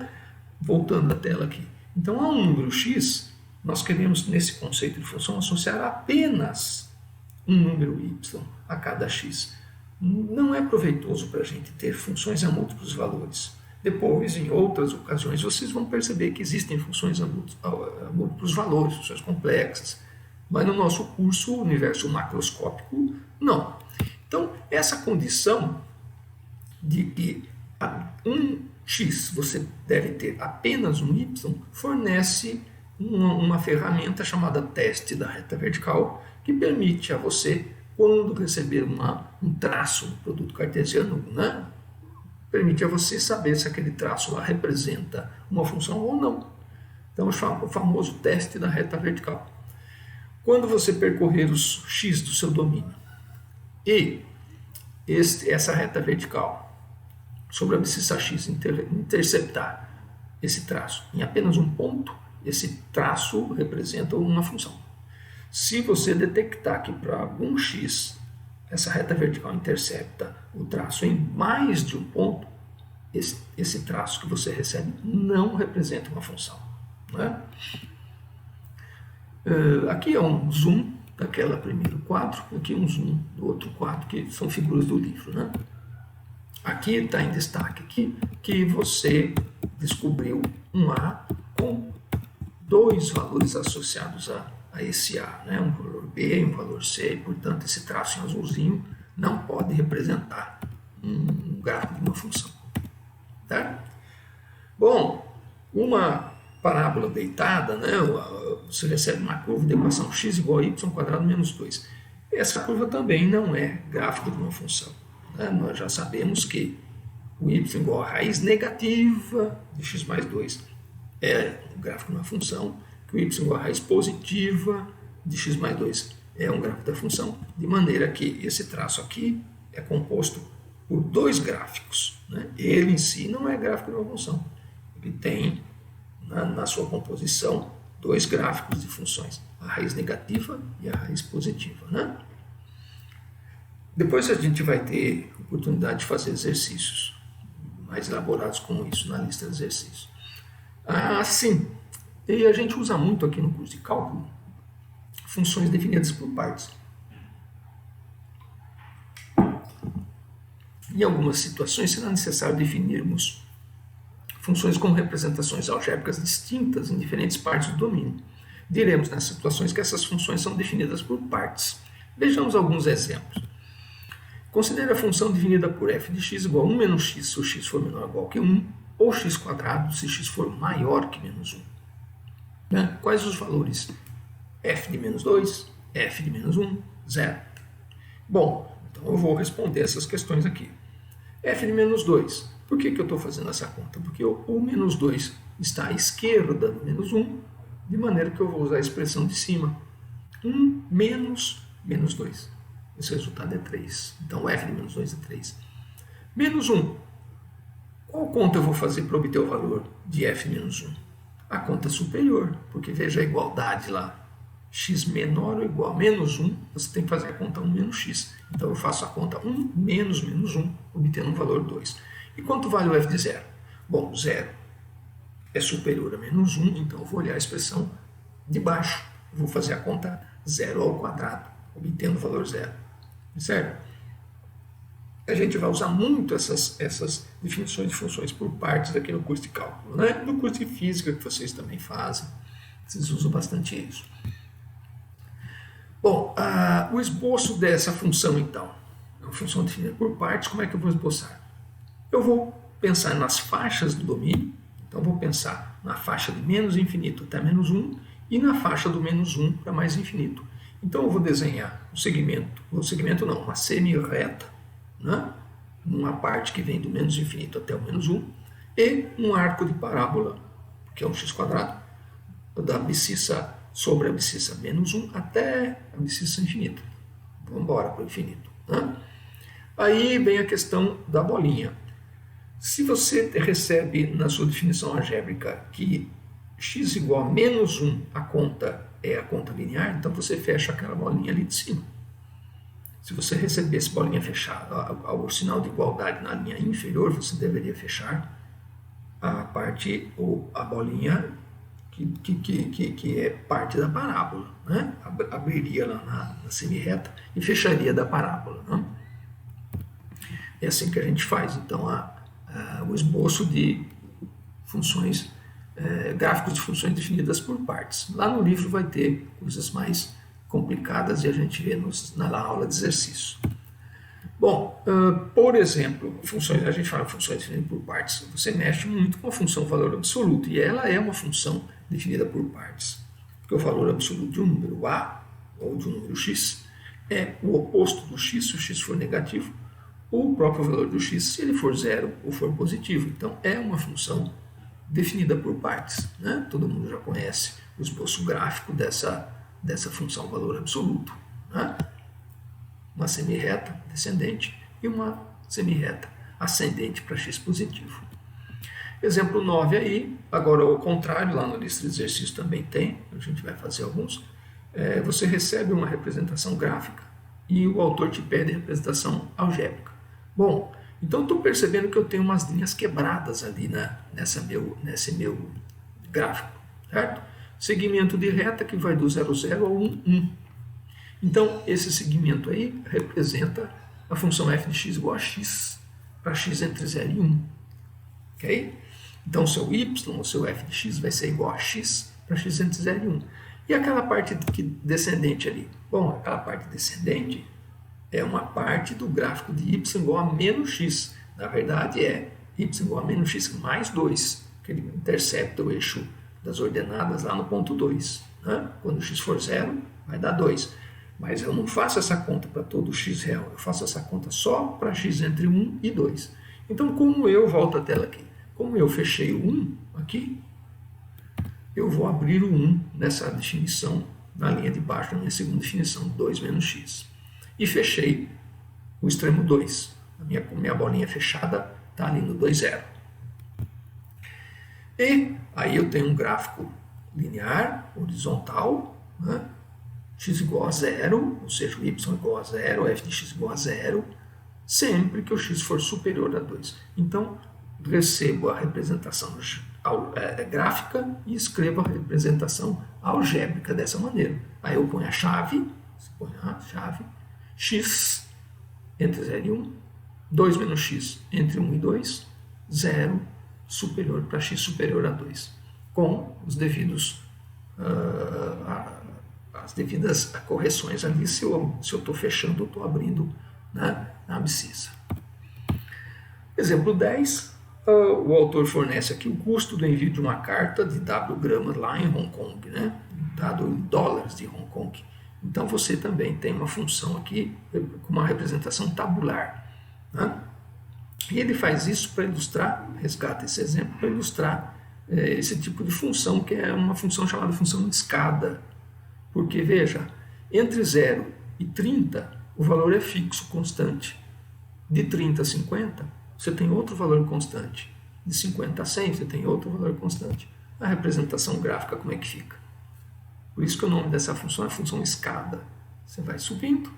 voltando à tela aqui. Então, há um número x, nós queremos, nesse conceito de função, associar apenas um número y a cada x. Não é proveitoso para a gente ter funções a múltiplos valores. Depois, em outras ocasiões, vocês vão perceber que existem funções a múltiplos valores, funções complexas. Mas no nosso curso, o universo macroscópico, não. Então, essa condição de que um x você deve ter apenas um y fornece uma ferramenta chamada teste da reta vertical, que permite a você, quando receber um traço do produto cartesiano, né, permite a você saber se aquele traço lá representa uma função ou não. Então, o famoso teste da reta vertical. Quando você percorrer os x do seu domínio e essa reta vertical sobre a abscissa x interceptar esse traço em apenas um ponto, esse traço representa uma função. Se você detectar que para algum x essa reta vertical intercepta o traço em mais de um ponto, esse traço que você recebe não representa uma função. Né? Aqui é um zoom daquela primeiro quadro, aqui é um zoom do outro quadro, que são figuras do livro. Né? Aqui está em destaque aqui que você descobriu um A com dois valores associados a esse A, né? Um valor B e um valor C, e, portanto, esse traço em azulzinho não pode representar um gráfico de uma função. Tá? Bom, uma parábola deitada, né? Você recebe uma curva de equação x igual a y² menos 2. Essa curva também não é gráfico de uma função. Né? Nós já sabemos que o y igual a raiz negativa de x mais 2 é um gráfico de uma função, que o y igual a raiz positiva de x mais 2 é um gráfico da função, de maneira que esse traço aqui é composto por dois gráficos. Né? Ele em si não é gráfico de uma função. Ele tem na sua composição dois gráficos de funções, a raiz negativa e a raiz positiva. Né? Depois a gente vai ter oportunidade de fazer exercícios mais elaborados como isso na lista de exercícios. Sim, e a gente usa muito aqui no curso de cálculo funções definidas por partes. Em algumas situações será necessário definirmos funções com representações algébricas distintas em diferentes partes do domínio. Diremos nessas situações que essas funções são definidas por partes. Vejamos alguns exemplos. Considere a função definida por f de x igual a 1 menos x se o x for menor ou igual que 1, ou x² se x for maior que menos 1. Né? Quais os valores? F de menos 2, f de menos 1, 0. Bom, então eu vou responder essas questões aqui. F de menos 2. Por que eu estou fazendo essa conta? Porque o menos 2 está à esquerda do menos 1, de maneira que eu vou usar a expressão de cima. 1 menos menos 2. Esse resultado é 3. Então, f de menos 2 é 3. Menos 1. Qual conta eu vou fazer para obter o valor de f menos 1? A conta superior, porque veja a igualdade lá. X menor ou igual a menos 1, você tem que fazer a conta 1 menos x. Então, eu faço a conta 1 menos menos 1, obtendo um valor 2. E quanto vale o f de 0? Bom, 0 é superior a menos 1, então eu vou olhar a expressão de baixo. Eu vou fazer a conta 0 ao quadrado, obtendo o valor 0. Certo? A gente vai usar muito essas definições de funções por partes aqui no curso de cálculo. Né? No curso de física, que vocês também fazem, vocês usam bastante isso. Bom, o esboço dessa função, então, é uma função definida por partes. Como é que eu vou esboçar? Eu vou pensar nas faixas do domínio. Então, vou pensar na faixa de menos infinito até menos 1 e na faixa do menos 1 para mais infinito. Então, eu vou desenhar uma semi-reta, né? Numa parte que vem do menos infinito até o menos 1, e um arco de parábola, que é um x², da abscissa sobre a abscissa menos 1 até a abscissa infinita. Vamos embora para o infinito. Né? Aí vem a questão da bolinha. Se você recebe na sua definição algébrica que x igual a menos 1, a conta é a conta linear, então você fecha aquela bolinha ali de cima. Se você recebesse bolinha fechada, ao sinal de igualdade na linha inferior, você deveria fechar a parte ou a bolinha que é parte da parábola, né? Abriria lá na semirreta e fecharia da parábola, né? É assim que a gente faz, então, o esboço de funções, gráficos de funções definidas por partes. Lá no livro vai ter coisas mais complicadas e a gente vê na aula de exercício. Bom, por exemplo, a gente fala funções definidas por partes, você mexe muito com a função valor absoluto, e ela é uma função definida por partes, porque o valor absoluto de um número A ou de um número x é o oposto do x, se o x for negativo, ou o próprio valor do x, se ele for zero ou for positivo. Então, é uma função definida por partes, né? Todo mundo já conhece o esboço gráfico dessa função valor absoluto, né? Uma semirreta descendente e uma semirreta ascendente para x positivo. Exemplo 9 aí, agora ao contrário, lá na lista de exercícios também tem, a gente vai fazer alguns. Você recebe uma representação gráfica e o autor te pede a representação algébrica. Bom, então estou percebendo que eu tenho umas linhas quebradas ali nesse meu gráfico, certo? Segmento de reta que vai do 0, 0 ao 1, 1. Então, esse segmento aí representa a função f de x igual a x, para x entre 0 e 1. Ok? Então, o seu y, o seu f de x, vai ser igual a x para x entre 0 e 1. E aquela parte descendente ali? Bom, aquela parte descendente é uma parte do gráfico de y igual a menos x. Na verdade, é y igual a menos x mais 2, que ele intercepta o eixo das ordenadas lá no ponto 2. Né? Quando x for 0, vai dar 2. Mas eu não faço essa conta para todo x real, eu faço essa conta só para x entre 1 e 2. Então, volto a tela aqui, como eu fechei o 1 aqui, eu vou abrir o 1 nessa definição, na linha de baixo da minha segunda definição, 2 menos x. E fechei o extremo 2. A minha bolinha fechada está ali no 2, 0. E aí eu tenho um gráfico linear, horizontal, né? X igual a 0, ou seja, o y igual a 0, f de x igual a 0, sempre que o x for superior a 2. Então, recebo a representação gráfica e escrevo a representação algébrica dessa maneira. Aí eu ponho a chave, x entre 0 e 1, 2 menos x entre 1 e 2, 0 superior para x superior a 2, com os devidos as devidas correções ali, se eu estou fechando ou estou abrindo, né, na abscissa. Exemplo 10, o autor fornece aqui o custo do envio de uma carta de W gramas lá em Hong Kong, né, dado em dólares de Hong Kong. Então você também tem uma função aqui com uma representação tabular, né? E ele faz isso para ilustrar, resgata esse exemplo para ilustrar esse tipo de função, que é uma função chamada função de escada. Porque, veja, entre 0 e 30, o valor é fixo, constante. De 30 a 50, você tem outro valor constante. De 50 a 100, você tem outro valor constante. A representação gráfica, como é que fica? Por isso que o nome dessa função é função escada. Você vai subindo,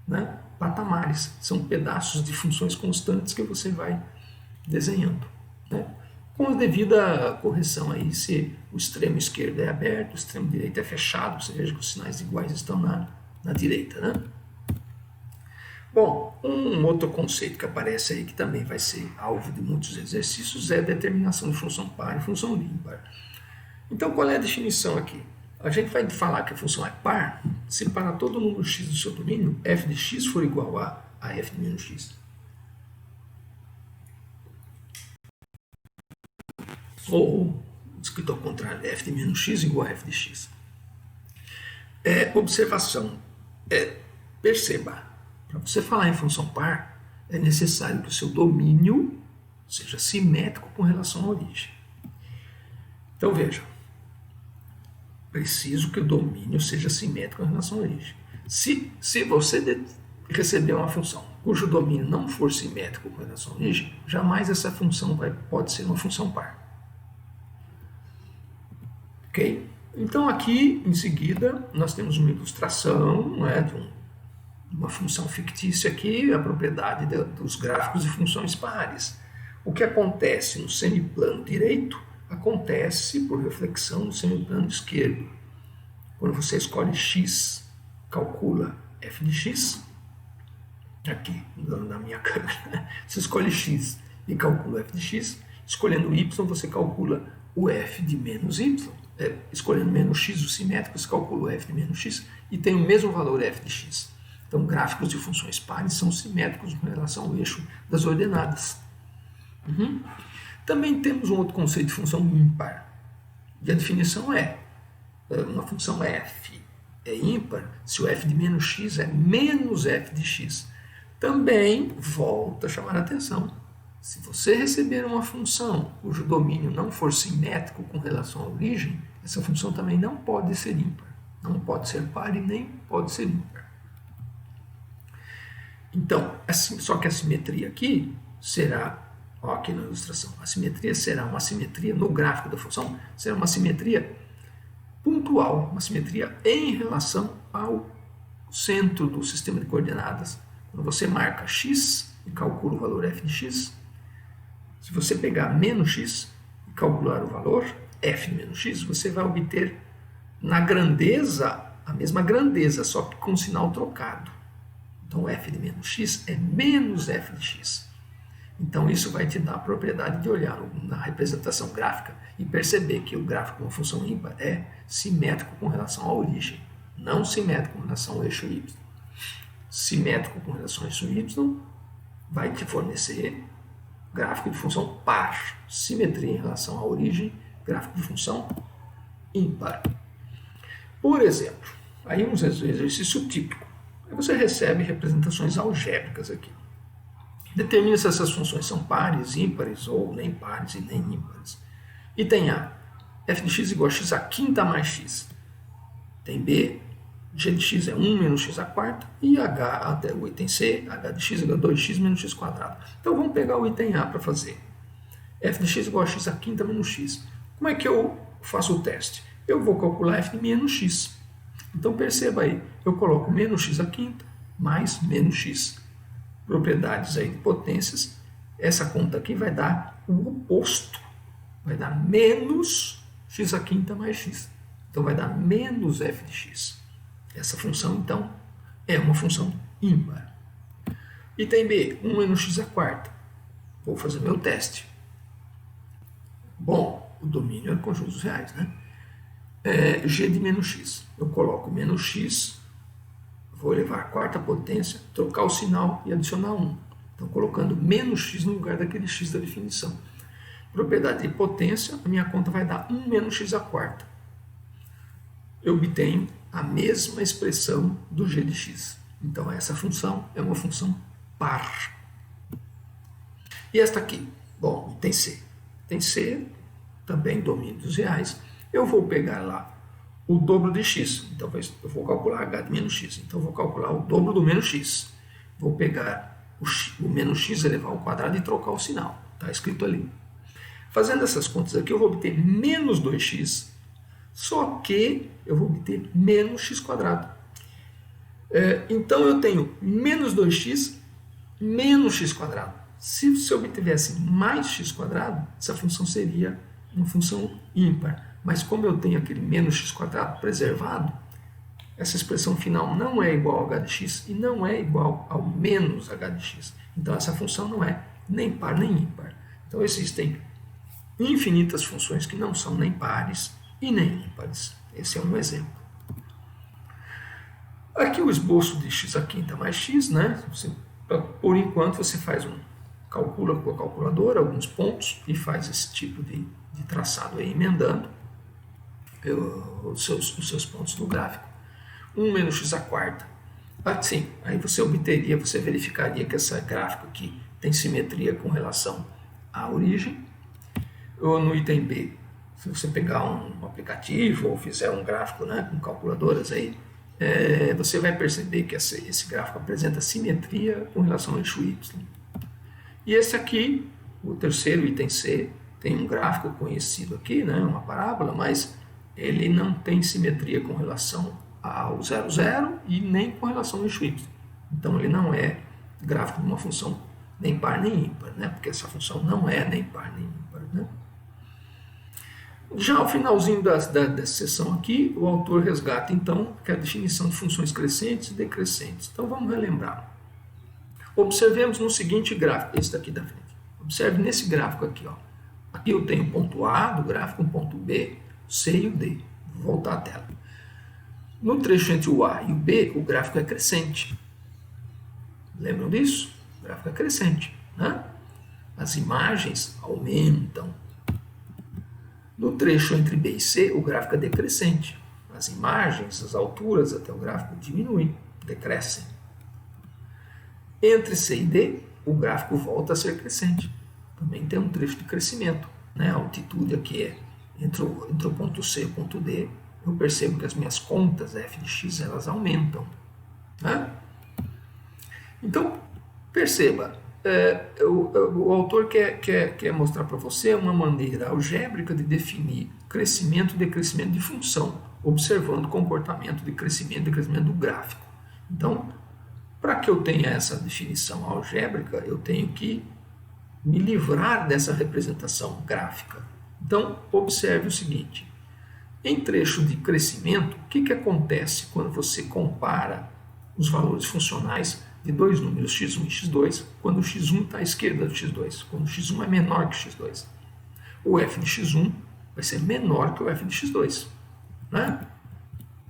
né? Patamares. São pedaços de funções constantes que você vai desenhando, né? Com a devida correção aí, se o extremo esquerdo é aberto, o extremo direito é fechado, você veja que os sinais iguais estão na direita, né? Bom, um outro conceito que aparece aí, que também vai ser alvo de muitos exercícios, é a determinação de função par e função ímpar. Então, qual é a definição aqui? A gente vai falar que a função é par se para todo número x do seu domínio, f de x for igual a f de menos x. Ou, escrito ao contrário, f de menos x igual a f de x. Observação. Perceba, para você falar em função par, é necessário que o seu domínio seja simétrico com relação à origem. Então, veja. Preciso que o domínio seja simétrico em relação à origem. Se você receber uma função cujo domínio não for simétrico com relação à origem, jamais essa função pode ser uma função par. Ok? Então, aqui, em seguida, nós temos uma ilustração, né, de uma função fictícia aqui, a propriedade dos gráficos de funções pares. O que acontece no semiplano direito acontece por reflexão no semiplano esquerdo. Quando você escolhe x, calcula f de x, aqui na minha câmera, você escolhe x e calcula f de x, escolhendo y você calcula o f de menos y, escolhendo menos x, o simétrico, você calcula o f de menos x e tem o mesmo valor f de x. Então, gráficos de funções pares são simétricos em relação ao eixo das ordenadas. Também temos um outro conceito de função ímpar. E a definição é, uma função f é ímpar se o f de menos x é menos f de x. Também volta a chamar a atenção. Se você receber uma função cujo domínio não for simétrico com relação à origem, essa função também não pode ser ímpar. Não pode ser par e nem pode ser ímpar. Então, só que a simetria aqui será, ó, aqui na ilustração, a simetria será uma simetria no gráfico da função, será uma simetria pontual, uma simetria em relação ao centro do sistema de coordenadas. Quando você marca x e calcula o valor f de x, se você pegar menos x e calcular o valor f de menos x, você vai obter na grandeza a mesma grandeza, só que com sinal trocado. Então, f de menos x é menos f de x. Então, isso vai te dar a propriedade de olhar na representação gráfica e perceber que o gráfico de uma função ímpar é simétrico com relação à origem, não simétrico com relação ao eixo y. Simétrico com relação ao eixo y vai te fornecer gráfico de função par. Simetria em relação à origem, gráfico de função ímpar. Por exemplo, aí um exercício típico. Aí você recebe representações algébricas aqui. Determina se essas funções são pares, ímpares ou nem pares e nem ímpares. Item A, f de x igual a x à quinta mais x. Item B, g de x é 1 menos x à quarta. E h, até o item C, h de x igual a 2x menos x quadrado. Então vamos pegar o item A para fazer. f de x igual a x à quinta menos x. Como é que eu faço o teste? Eu vou calcular f de menos x. Então perceba aí, eu coloco menos x à quinta mais menos x. Propriedades aí de potências, essa conta aqui vai dar o oposto. Vai dar menos x à quinta mais x. Então vai dar menos f de x. Essa função, então, é uma função ímpar. Item B, 1 menos x à quarta. Vou fazer meu teste. Bom, o domínio é conjuntos reais, né? G de menos x. Eu coloco menos x, vou elevar a quarta potência, trocar o sinal e adicionar 1. Então, colocando menos x no lugar daquele x da definição. Propriedade de potência, a minha conta vai dar 1 menos x à quarta. Eu obtenho a mesma expressão do g de x. Então, essa função é uma função par. E esta aqui? Bom, item C. Item C, também domínio dos reais. Eu vou pegar lá o dobro de x, então eu vou calcular h de menos x, então eu vou calcular o dobro do menos x. Vou pegar o menos x elevado ao quadrado e trocar o sinal, está escrito ali. Fazendo essas contas aqui, eu vou obter menos 2x, só que eu vou obter menos x quadrado. Então eu tenho menos 2x menos x quadrado. Se eu obtivesse mais x quadrado, essa função seria uma função ímpar. Mas como eu tenho aquele menos x quadrado preservado, essa expressão final não é igual a h de x e não é igual ao menos h de x. Então essa função não é nem par nem ímpar. Então existem infinitas funções que não são nem pares e nem ímpares. Esse é um exemplo. Aqui o esboço de x à quinta mais x, né? Por enquanto você calcula com a calculadora alguns pontos e faz esse tipo de traçado aí, emendando os seus pontos no gráfico. 1 menos x à quarta. Assim, aí você verificaria que esse gráfico aqui tem simetria com relação à origem. Ou no item B, se você pegar um aplicativo ou fizer um gráfico, né, com calculadoras aí, você vai perceber que esse gráfico apresenta simetria com relação ao eixo y. E esse aqui, o terceiro item C, tem um gráfico conhecido aqui, né, uma parábola, mas ele não tem simetria com relação ao 0, 0 e nem com relação ao eixo y. Então ele não é gráfico de uma função nem par nem ímpar, né, porque essa função não é nem par nem ímpar, né? Já ao finalzinho dessa sessão aqui, o autor resgata, então, que é a definição de funções crescentes e decrescentes. Então, vamos relembrar. Observemos no seguinte gráfico, esse daqui da frente. Observe nesse gráfico aqui, ó. Aqui eu tenho o ponto A do gráfico, um ponto B, o C e o D. Vou voltar à tela. No trecho entre o A e o B, o gráfico é crescente. Lembram disso? O gráfico é crescente, né? As imagens aumentam. No trecho entre B e C, o gráfico é decrescente. As imagens, as alturas até o gráfico diminuem, decrescem. Entre C e D, o gráfico volta a ser crescente. Também tem um trecho de crescimento, né? A altitude aqui é entre o ponto C e o ponto D. Eu percebo que as minhas contas f de x elas aumentam, né? Então, perceba, o autor quer mostrar para você uma maneira algébrica de definir crescimento e decrescimento de função, observando o comportamento de crescimento e decrescimento do gráfico. Então, para que eu tenha essa definição algébrica, eu tenho que me livrar dessa representação gráfica. Então, observe o seguinte. Em trecho de crescimento, o que acontece quando você compara os valores funcionais de dois números x1 e x2, quando o x1 está à esquerda do x2, quando o x1 é menor que o x2? O f de x1 vai ser menor que o f de x2, né?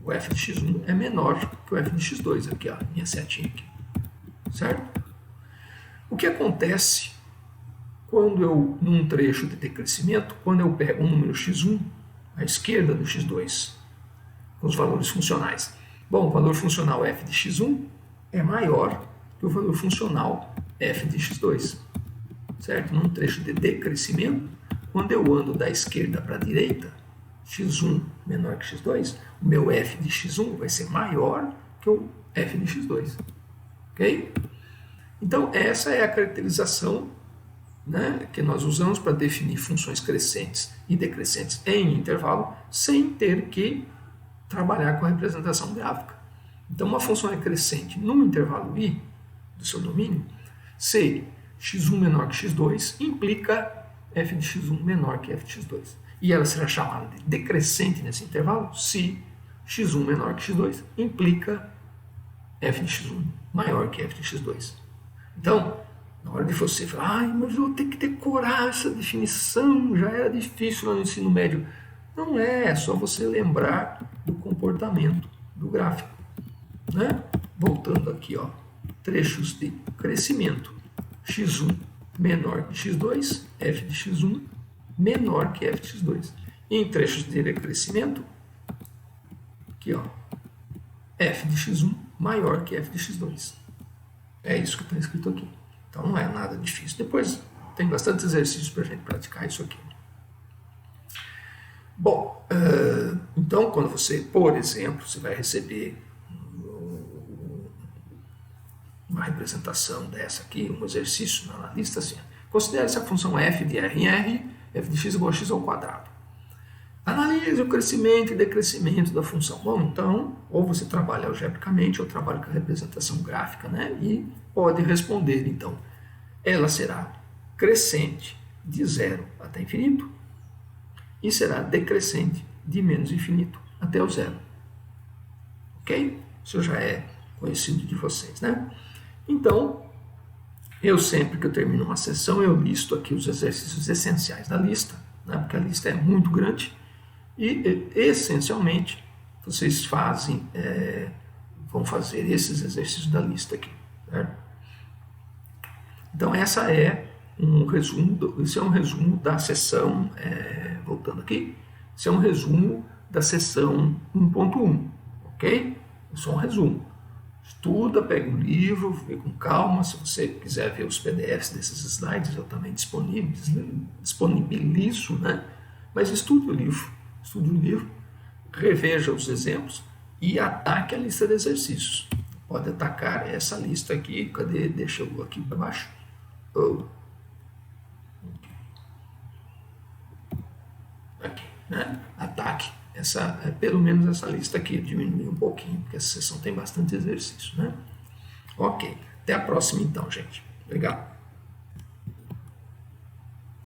O f de x1 é menor que o f de x2, aqui, ó, minha setinha aqui, certo? O que acontece quando eu, num trecho de decrescimento, quando eu pego um número x1 à esquerda do x2, com os valores funcionais? Bom, o valor funcional f de x1 é maior que o valor funcional f de x2, certo? Num trecho de decrescimento, quando eu ando da esquerda para a direita, x1 menor que x2, o meu f de x1 vai ser maior que o f de x2, ok? Então, essa é a caracterização, né, que nós usamos para definir funções crescentes e decrescentes em intervalo, sem ter que trabalhar com a representação gráfica. Então, uma função é crescente no intervalo I do seu domínio, se x1 menor que x2 implica f de x1 menor que f de x2. E ela será chamada de decrescente nesse intervalo se x1 menor que x2 implica f de x1 maior que f de x2. Então, na hora de você falar, mas eu vou ter que decorar essa definição, já era difícil lá no ensino médio. Não é só você lembrar do comportamento do gráfico, né? Voltando aqui, ó, trechos de crescimento, x1 menor que x2, f de x1 menor que f de x2. E em trechos de decrescimento, aqui, ó, f de x1 maior que f de x2. É isso que está escrito aqui. Então não é nada difícil. Depois tem bastante exercícios para a gente praticar isso aqui. Bom, então quando você, por exemplo, você vai receber uma representação dessa aqui, um exercício na lista assim, considere essa função f de r em r, f de x igual a x ao quadrado. Analise o crescimento e decrescimento da função. Bom, então, ou você trabalha algebricamente, ou trabalha com a representação gráfica, né? E pode responder, então, ela será crescente de 0 até infinito e será decrescente de menos infinito até o zero. Ok? Isso já é conhecido de vocês, né? Então, eu sempre que eu termino uma sessão, eu listo aqui os exercícios essenciais da lista, né? Porque a lista é muito grande. E, essencialmente, vocês vão fazer esses exercícios da lista aqui, certo? Então, esse é um resumo da sessão, voltando aqui, esse é um resumo da sessão 1.1, ok? Isso é um resumo. Estuda, pega um livro, vê com calma. Se você quiser ver os PDFs desses slides, eu também disponibilizo, né? Mas estude o livro, reveja os exemplos e ataque a lista de exercícios. Pode atacar essa lista aqui, cadê? Deixa eu aqui para baixo. Aqui, né? Ataque pelo menos essa lista aqui, diminuir um pouquinho, porque essa sessão tem bastante exercício, né? Ok, até a próxima então, gente. Obrigado.